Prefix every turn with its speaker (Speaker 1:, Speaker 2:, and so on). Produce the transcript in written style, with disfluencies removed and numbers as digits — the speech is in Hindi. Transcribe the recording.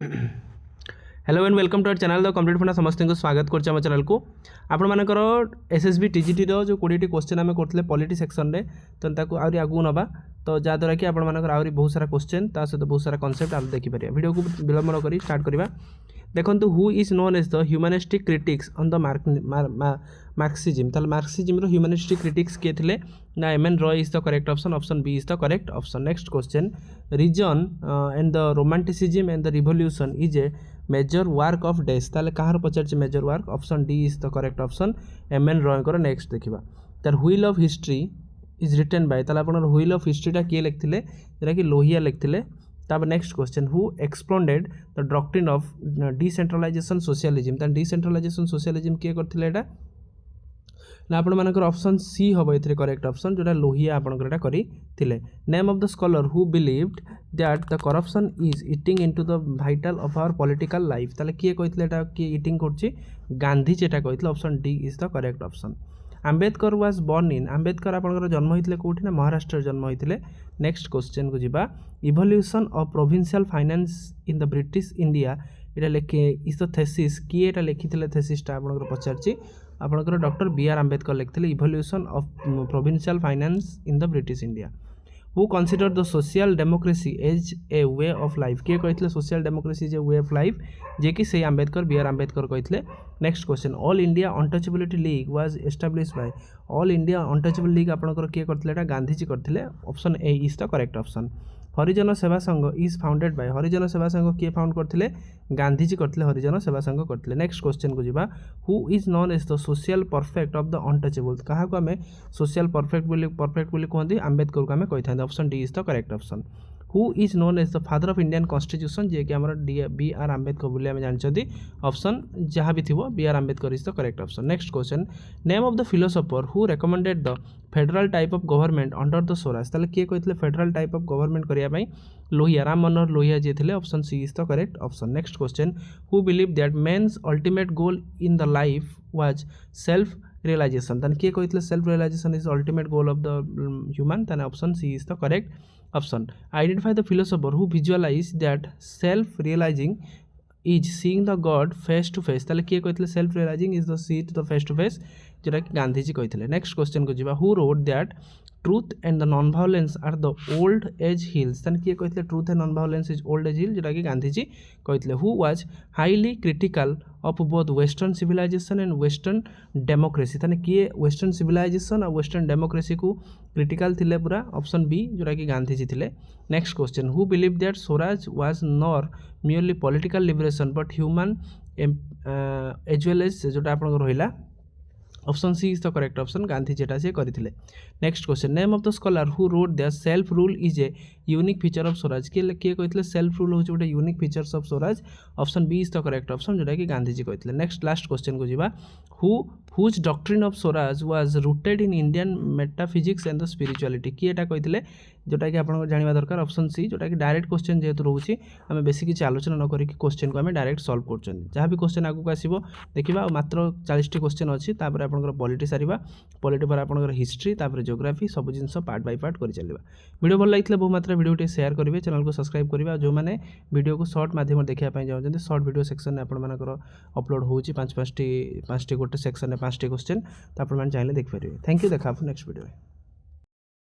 Speaker 1: Hello and welcome to our channel the complete फंडा समस्त को स्वागत करछ हम चैनल को आपण मानकर एसएसबी टीजीटी रो जो 20 क्वेश्चन आम करते पॉलिटी सेक्शन रे तो ताको आउरी आगु नबा तो जहाँद्वारा कि आपण मानकर आउरी बहुत सारा क्वेश्चन ता सहित बहुत सारा कॉन्सेप्ट आप देखि परिया वीडियो को विलंब न करी स्टार्ट करबा देखंतु who is known as the humanistic critics on the Marxism ताल मार्क्सिज्म रो ह्यूमनिस्टिक क्रिटिक्स के थिले ना MN Roy is the correct option option B is the correct option next question reason and the romanticism and the revolution is a major work of डेस ताले कहार पचार major work option D is the correct option MN Roy को नेक्स्ट देखिबा तार wheel of history is written by ताले आपन व्हील ऑफ हिस्ट्रीटा किए लिखथिले जेटा कि लोहिया लिखथिले तब next question who explained the doctrine of decentralisation socialism ता डिसेंट्रलाइजेशन सोशलिज्म किए करथिले एटा ना आपण मानकर ऑप्शन सी हबो एथरे करेक्ट ऑप्शन जोटा लोहिया आपनकर एटा करी थिले name of the scholar who believed that the corruption is eating into the vital of our political life ताले किए कहितले एटा कि इटिंग करछि गांधी जेटा कहितले option D is the correct option Ambedkar was born in Ambedkar आपनकर जन्म होइतले कोठी ना महाराष्ट्र जन्म होइतले नेक्स्ट क्वेश्चन को जिबा evolution of provincial finance in the British India एटा लेखे इज द थेसिस कि एटा लिखितले थेसिसटा आपनकर पचारछि आपनकर डॉक्टर बी आर आंबेडकर लिखितले evolution of provincial finance in the British India who consider the social democracy as a way of life किए कहितले social democracy is a way of life जे कि से आंबेडकर बी आर आंबेडकर कहितले next question all India untouchability league was established by all India untouchable league आपनकर किए करथिले एटा गांधीजी करथिले option A is the correct option हरिजन सेवा संघ इज फाउंडेड बाय हरिजन सेवा संघ किए फाउंड करथिले गांधीजी करथिले हरिजन सेवा संघ करथिले नेक्स्ट क्वेश्चन को जिबा who is known as the social perfect of the untouchable कहा को हमें सोशल परफेक्ट बोली कहते आंबेडकर को हमें कही था option D is the correct option who is known as the father of Indian constitution जे कि हमर बी आर आंबेडकर बोली हमें जानछथि ऑप्शन जहाँ भी थिबो B R Ambedkar is the correct option next question name of the philosopher who recommended the federal type of government under the Swaraj ताले किए कहितले फेडरल टाइप ऑफ गवर्नमेंट करिया पई लोहिया राम मनोहर लोहिया जे थिले option C is the correct option next question who believe that man's ultimate goal in the life was self realisation ताने किए कहितले self realisation is ultimate goal of the human ताने option C is the correct option identify the philosopher who visualise that self realising is seeing the God face to face ताले किए कहितले self realising is the see to the face to face जेटा कि गांधीजी कहितले नेक्स्ट क्वेश्चन को जिबा who wrote that truth and the non violence are the old age hills ताने किए कहितले truth and non violence is old age हिल जेटा कि गांधीजी कहितले who was highly critical of both western civilisation and western democracy ताने किए वेस्टर्न सिविलाइजेशन और वेस्टर्न डेमोक्रेसी को क्रिटिकल थिले पूरा ऑप्शन बी जोटा कि गांधीजी थिले next question who believe that Swaraj was nor merely political liberation but human as well as जोटा आपन रहिला option C is the correct option Gandhi जेटा से करथिले next question name of the scholar who wrote the self rule is a unique feature of Swaraj के कहितले सेल्फ रूल होचे गोटे unique features of Swaraj option B is the correct option जोटा कि गांधीजी कहितले नेक्स्ट लास्ट क्वेश्चन को जिबा whose doctrine of Swaraj was rooted in Indian metaphysics and the spirituality कि एटा कहितले जोटा कि आपन जानिबा दरकार ऑप्शन सी जोटा कि डायरेक्ट क्वेश्चन जेहेतु रहउची हमें बेसी किछि आलोचना न करी कि क्वेश्चन को हमें डायरेक्ट सॉल्व करछन जहाँ भी क्वेश्चन आगु आसीबो देखिबा मात्र 40 टी क्वेश्चन अछि तापर आपनकर पॉलिटी सारिबा पॉलिटी पर आपनकर हिस्ट्री तापर ज्योग्राफी सब जिंस पार्ट बाय पार्ट करि चलिबा वीडियो भल लागितले बहु मात्रा वीडियो टे शेयर करिवे चैनल को सब्सक्राइब करिबा जो माने वीडियो को शॉर्ट माध्यम देखिया पय जाउछन शॉर्ट वीडियो सेक्शन में आपन मानकर अपलोड होउची 5 टी गोटे सेक्शन में 5 टी क्वेश्चन तो आपन मान चाहिले देख परिबे थैंक यू देखा नेक्स्ट वीडियो।